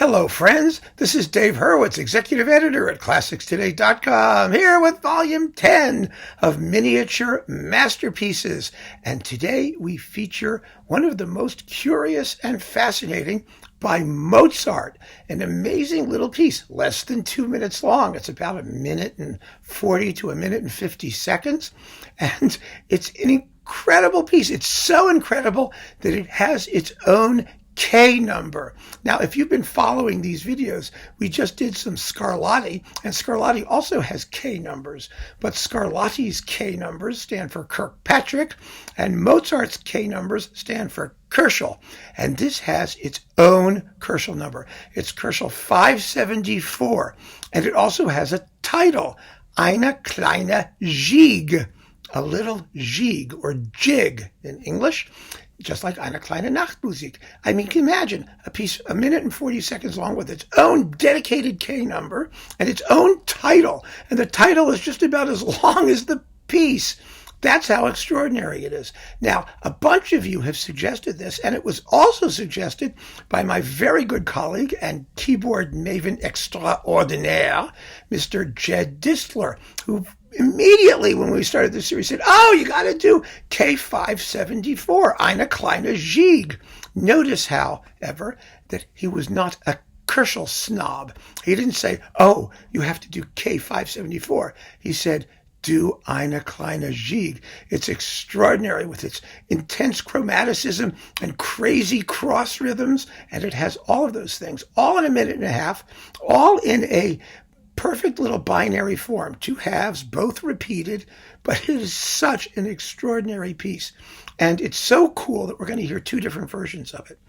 Hello, friends. This is Dave Hurwitz, Executive Editor at ClassicsToday.com, here with Volume 10 of Miniature Masterpieces. And today we feature one of the most curious and fascinating by Mozart, an amazing little piece, less than 2 minutes long. It's about a minute and 40 to a minute and 50 seconds. And it's an incredible piece. It's so incredible that it has its own K number. Now, if you've been following these videos, we just did some Scarlatti, and Scarlatti also has K numbers, but Scarlatti's K numbers stand for Kirkpatrick, and Mozart's K numbers stand for Kerschel, and this has its own Kerschel number. It's Kerschel 574, and it also has a title, Eine kleine Gigue, a little Gigue, or jig in English, just like Eine kleine Nachtmusik. I mean, can you imagine a piece a minute and 40 seconds long with its own dedicated K number and its own title, and the title is just about as long as the piece. That's how extraordinary it is. Now, a bunch of you have suggested this, and it was also suggested by my very good colleague and keyboard maven extraordinaire, Mr. Jed Distler, who immediately when we started the series said, oh, you got to do K574, Eine kleine Gigue. Notice, however, that he was not a Kerschel snob. He didn't say, oh, you have to do K574. He said, do Eine kleine Gigue. It's extraordinary with its intense chromaticism and crazy cross rhythms, and it has all of those things, all in a minute and a half, all in a perfect little binary form, two halves, both repeated, but it is such an extraordinary piece. And it's so cool that we're going to hear two different versions of it.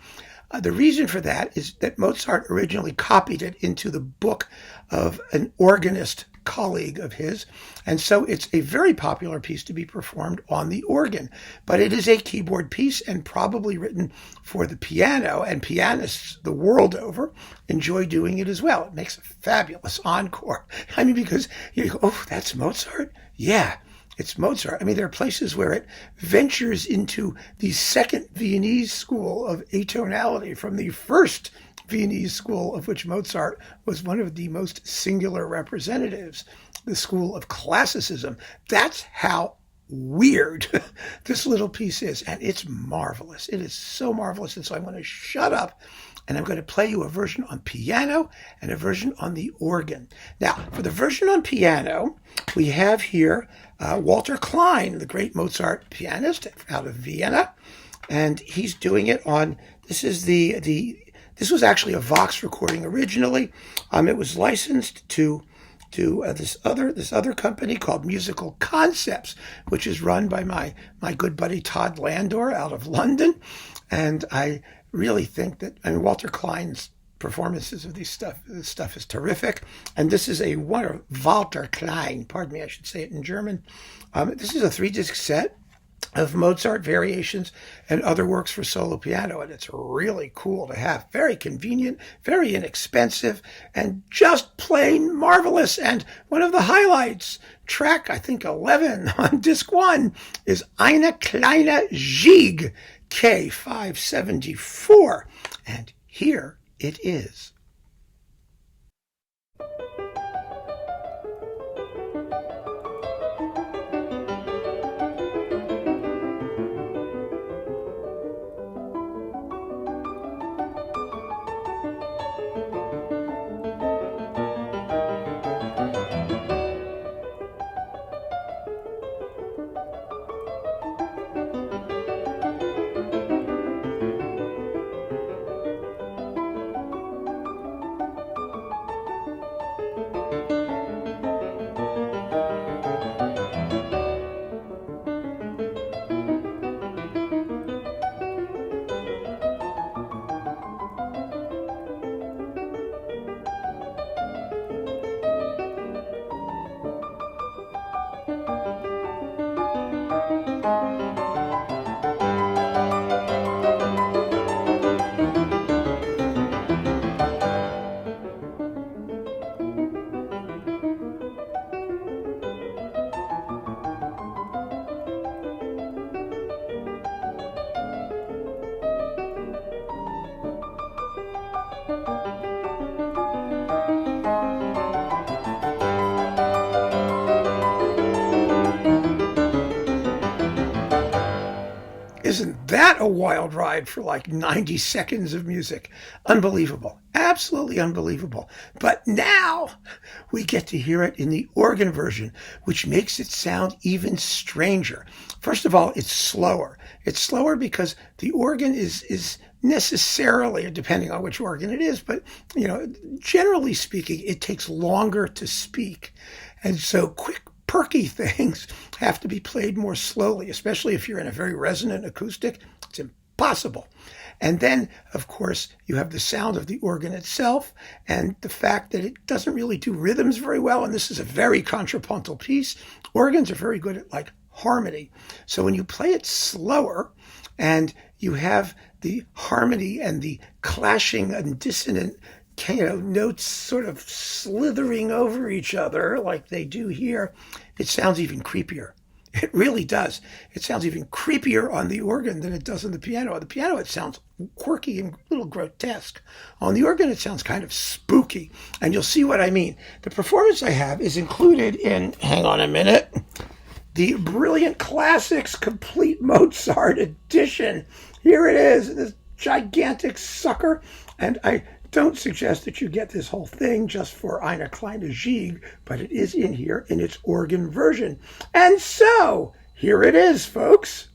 The reason for that is that Mozart originally copied it into the book of an organist colleague of his, and so it's a very popular piece to be performed on the organ. But it is a keyboard piece and probably written for the piano, and pianists the world over enjoy doing it as well. It makes a fabulous encore. I mean, because you go, oh, that's Mozart? Yeah, it's Mozart. I mean, there are places where it ventures into the second Viennese school of atonality from the first Viennese school, of which Mozart was one of the most singular representatives, the school of classicism. That's how weird this little piece is, and it's marvelous. It is so marvelous, and so I'm going to shut up, and I'm going to play you a version on piano and a version on the organ. Now, for the version on piano, we have here Walter Klein, the great Mozart pianist out of Vienna, and he's doing it on, this was actually a Vox recording originally. It was licensed to this other company called Musical Concepts, which is run by my good buddy Todd Landor out of London. And I really think that, I mean, Walter Klein's performances of this stuff is terrific. And this is Walter Klein, pardon me, I should say it in German. This is a 3-disc set of Mozart variations and other works for solo piano, and it's really cool to have. Very convenient, very inexpensive, and just plain marvelous. And one of the highlights, track, I think 11 on disc 1, is Eine kleine Gigue, K574. And here it is. that a wild ride for like 90 seconds of music. Unbelievable. Absolutely unbelievable. But now we get to hear it in the organ version, which makes it sound even stranger. First of all, it's slower. It's slower because the organ is necessarily, depending on which organ it is, but generally speaking, it takes longer to speak. And so quick, perky things have to be played more slowly, especially if you're in a very resonant acoustic. It's impossible. And then, of course, you have the sound of the organ itself and the fact that it doesn't really do rhythms very well. And this is a very contrapuntal piece. Organs are very good at like harmony. So when you play it slower and you have the harmony and the clashing and dissonant notes sort of slithering over each other like they do here, it sounds even creepier. It really does. It sounds even creepier on the organ than it does on the piano. On the piano, it sounds quirky and a little grotesque. On the organ, it sounds kind of spooky. And you'll see what I mean. The performance I have is included in, hang on a minute, the Brilliant Classics Complete Mozart Edition. Here it is, this gigantic sucker. And I don't suggest that you get this whole thing just for Eine, kleine, Gigue, but it is in here in its organ version. And so, here it is, folks.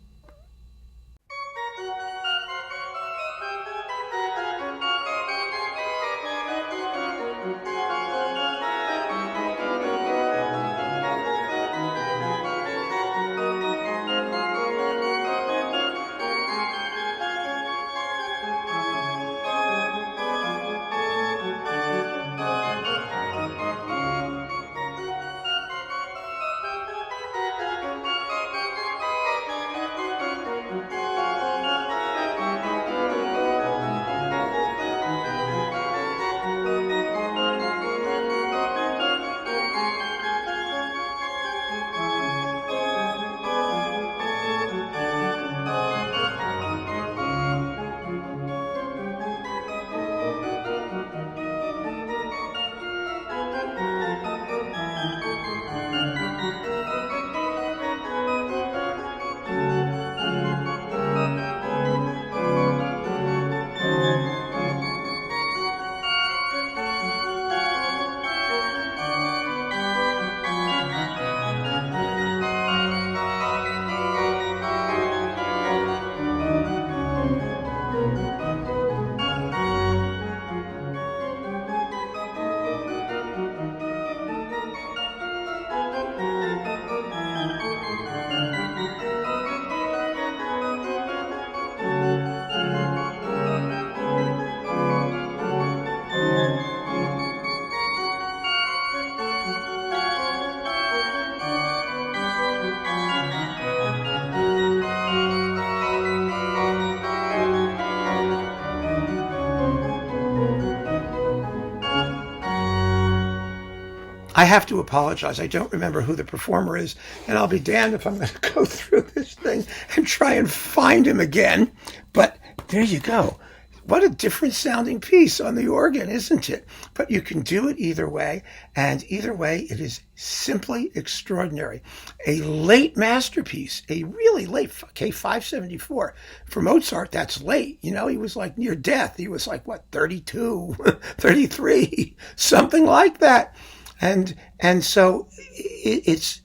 I have to apologize. I don't remember who the performer is, and I'll be damned if I'm going to go through this thing and try and find him again. But there you go. What a different sounding piece on the organ, isn't it? But you can do it either way, and either way, it is simply extraordinary. A late masterpiece, a really late, K574. For Mozart, that's late. He was like near death. He was like, 32, 33, something like that. And so it's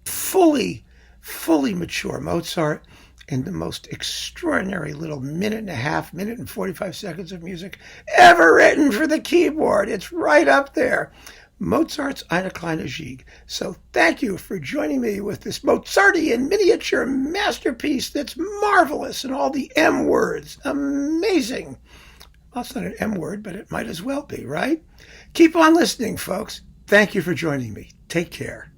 fully mature Mozart in the most extraordinary little minute and 45 seconds of music ever written for the keyboard. It's right up there. Mozart's Eine, kleine, Gigue. So thank you for joining me with this Mozartian miniature masterpiece that's marvelous in all the M words. Amazing. Well, it's not an M word, but it might as well be, right? Keep on listening, folks. Thank you for joining me. Take care.